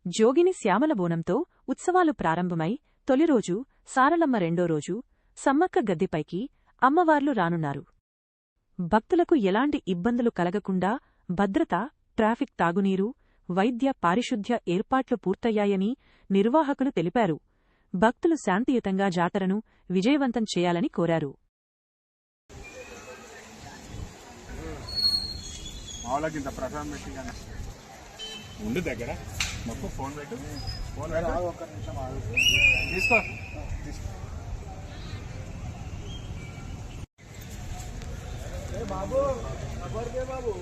జోగిని శ్యామల బోనంతో ఉత్సవాలు ప్రారంభమై తొలిరోజు సారలమ్మ రెండో రోజు సమ్మక్క గద్దెపైకి అమ్మవార్లు రానున్నారు. భక్తులకు ఎలాంటి ఇబ్బందులు కలగకుండా భద్రత, ట్రాఫిక్, తాగునీరు, వైద్య, పారిశుద్ధ్య ఏర్పాట్లు పూర్తయ్యాయని నిర్వాహకులు తెలిపారు. భక్తులు శాంతియుతంగా జాతరను విజయవంతం చేయాలని కోరారు. ఉండు దగ్గర మొత్తం ఫోన్ పెట్టు. ఒక్క నిమిషం తీసుకో. బాబు బాబు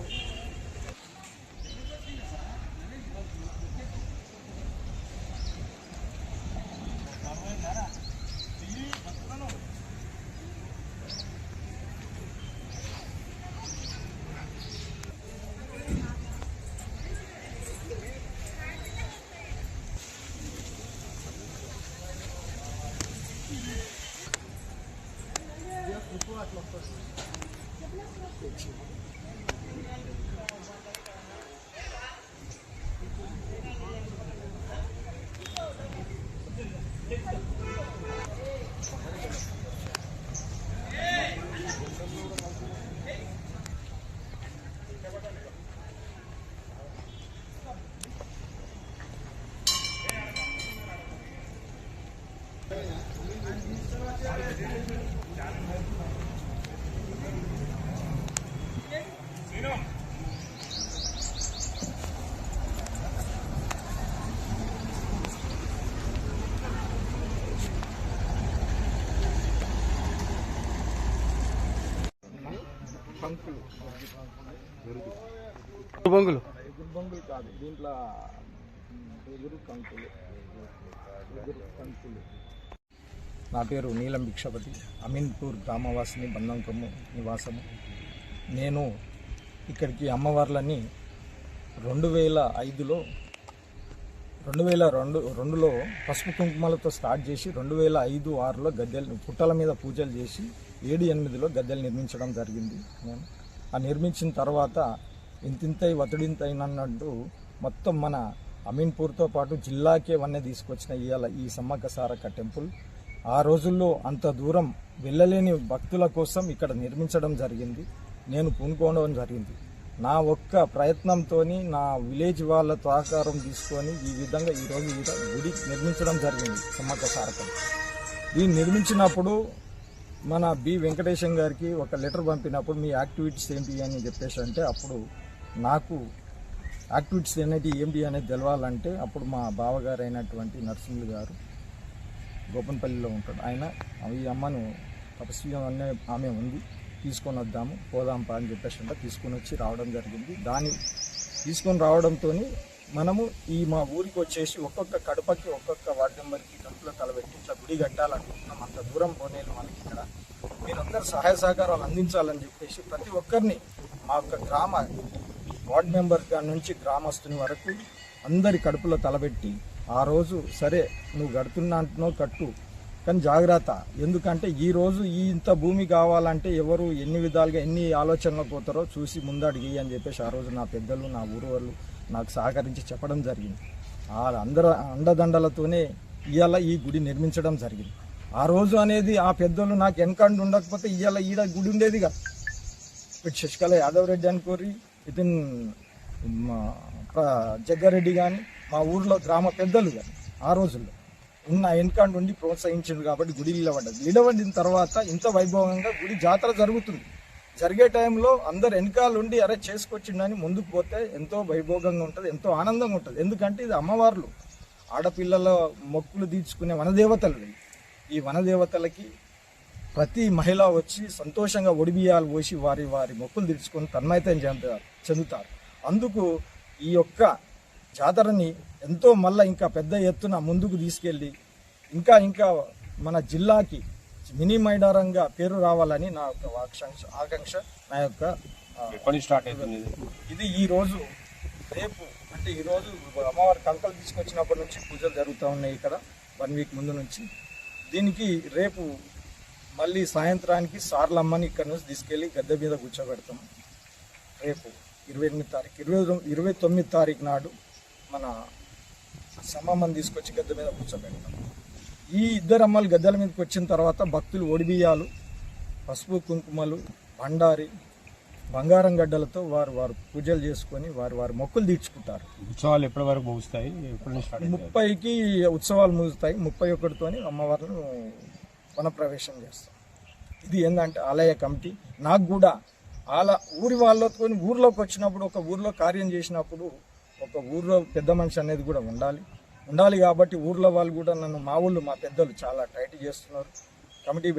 బొంగులు కాదు, దీంట్లో ఎగురు కంకులు. నా పేరు నీలం భిక్షపతి, అమీన్పూర్ గ్రామవాసిని, బంధంకమ్ము నివాసము. నేను ఇక్కడికి అమ్మవార్లని 2002లో పసుపు కుంకుమలతో స్టార్ట్ చేసి 2005-6లో గద్దెలు పుట్టల మీద పూజలు చేసి 7-8లో గద్దెలు నిర్మించడం జరిగింది. నేను నిర్మించిన తర్వాత ఇంతింతై వతుడింతైనట్టు మొత్తం మన అమీన్పూర్తో పాటు జిల్లాకే వన్నే తీసుకొచ్చిన ఇవాళ ఈ సమ్మక్క సారక్క టెంపుల్. ఆ రోజుల్లో అంత దూరం వెళ్ళలేని భక్తుల కోసం ఇక్కడ నిర్మించడం జరిగింది. నేను పూనుకోవడం జరిగింది. నా ఒక్క ప్రయత్నంతో నా విలేజ్ వాళ్ళ సహకారం తీసుకొని ఈ విధంగా ఈరోజు గుడి నిర్మించడం జరిగింది. సమ్మక్క సారక్క దీన్ని నిర్మించినప్పుడు మన బి వెంకటేశం గారికి ఒక లెటర్ పంపినప్పుడు మీ యాక్టివిటీస్ ఏంటి అని చెప్పేసి అంటే, అప్పుడు నాకు యాక్టివిటీస్ ఏంటి అనేది తెలవాలంటే అప్పుడు మా బావగారు అయినటువంటి నరసింహులు గారు గోపన్పల్లిలో ఉంటాడు. ఆయన ఈ అమ్మను తపస్వి అనే ఆమె ఉంది, తీసుకొని వద్దాము పోదాంపా అని చెప్పేసి అంటే తీసుకొని వచ్చి రావడం జరిగింది. దాన్ని తీసుకొని రావడంతో మనము మా ఊరికి వచ్చేసి ఒక్కొక్క కడపకి ఒక్కొక్క వార్డు మెంబర్కి కడుపులో తలబెట్టి ఇట్లా గుడి కట్టాలనుకుంటున్నాం. అంత దూరం పోనేది మనకి ఇక్కడ, మీరందరూ సహాయ సహకారాలు అందించాలని చెప్పేసి ప్రతి ఒక్కరిని మా యొక్క గ్రామ వార్డు మెంబర్ నుంచి గ్రామస్తుని వరకు అందరి కడుపులో తలబెట్టి ఆ రోజు సరే నువ్వు కడుతున్నా అంటున్నావు కట్టు, కానీ జాగ్రత్త, ఎందుకంటే ఈరోజు ఇంత భూమి కావాలంటే ఎవరు ఎన్ని విధాలుగా ఎన్ని ఆలోచనలు పోతారో చూసి ముందడిగి అని చెప్పేసి ఆ రోజు నా పెద్దలు నా ఊరు వాళ్ళు నాకు సహకరించి చెప్పడం జరిగింది. అందరూ అండదండలతోనే ఇవాళ ఈ గుడి నిర్మించడం జరిగింది. ఆ రోజు అనేది ఆ పెద్దలు నాకు వెనకండి ఉండకపోతే ఇవాళ ఈడ గుడి ఉండేదిగా. ఇటు శశికళ యాదవ్ రెడ్డి అనుకోరి, ఇతను జగ్గారెడ్డి కానీ మా ఊర్లో గ్రామ పెద్దలు కానీ ఆ రోజుల్లో ఉన్న వెనకండి ఉండి ప్రోత్సహించింది కాబట్టి గుడి నిలబడిన తర్వాత ఇంత వైభవంగా గుడి జాతర జరుగుతుంది. జరిగే టైంలో అందరు వెనకాలండి అరే చేసుకొచ్చిండని ముందుకు పోతే ఎంతో వైభోగంగా ఉంటుంది, ఎంతో ఆనందంగా ఉంటుంది. ఎందుకంటే ఇది అమ్మవార్లు ఆడపిల్లల మొక్కులు తీర్చుకునే వనదేవతలు. ఈ వనదేవతలకి ప్రతి మహిళ వచ్చి సంతోషంగా ఒడిబియ్యాలు పోసి వారి వారి మొక్కులు తీర్చుకొని తన్మయతం చెందుతారు. అందుకు ఈ యొక్క జాతరని ఎంతో మళ్ళీ ఇంకా పెద్ద ఎత్తున ముందుకు తీసుకెళ్ళి ఇంకా మన జిల్లాకి మినీ మైదానంగా పేరు రావాలని నా యొక్క ఆకాంక్ష. నా యొక్క ఇది ఈరోజు రేపు అంటే ఈరోజు అమ్మవారి కంకలు తీసుకొచ్చినప్పటి నుంచి పూజలు జరుగుతూ ఉన్నాయి ఇక్కడ 1 వీక్ ముందు నుంచి. దీనికి రేపు మళ్ళీ సాయంత్రానికి సార్లమ్మని ఇక్కడ నుంచి తీసుకెళ్ళి గద్దె మీద కూర్చోబెడతాం. రేపు 29 తారీఖు నాడు మన సమ్మమ్మని తీసుకొచ్చి గద్దె మీద కూర్చోబెడతాం. ఈ ఇద్దరు అమ్మలు గద్దెల మీదకి వచ్చిన తర్వాత భక్తులు ఒడిబియ్యాలు, పసుపు కుంకుమలు, బండారి, బంగారం గడ్డలతో వారు పూజలు చేసుకొని వారి మొక్కులు తీర్చుకుంటారు. ఉత్సవాలు ఎప్పటి వరకు ముగుస్తాయి? ఎప్పటి నుంచి స్టార్ట్ అవుతాయి? 30కి ఉత్సవాలు ముగుస్తాయి. 31తోని అమ్మవారిని వనప్రవేశం చేస్తాం. ఇది ఏంటంటే ఆలయ కమిటీ. నాకు కూడా ఊరి వాళ్ళతో ఊర్లోకి వచ్చినప్పుడు, ఒక ఊర్లో కార్యం చేసినప్పుడు ఒక ఊర్లో పెద్ద మనిషి అనేది కూడా ఉండాలి కాబట్టి ఊర్లో వాళ్ళు కూడా నన్ను, మా పెద్దలు చాలా టైట్ చేస్తున్నారు. కమిటీ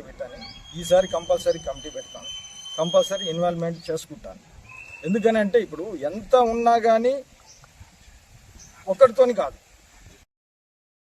పెట్టని. ఈసారి కంపల్సరీ కమిటీ పెడతాను, కంపల్సరీ ఇన్వాల్వ్మెంట్ చేసుకుంటాను. ఎందుకనంటే ఇప్పుడు ఎంత ఉన్నా కానీ ఒకరితోని కాదు,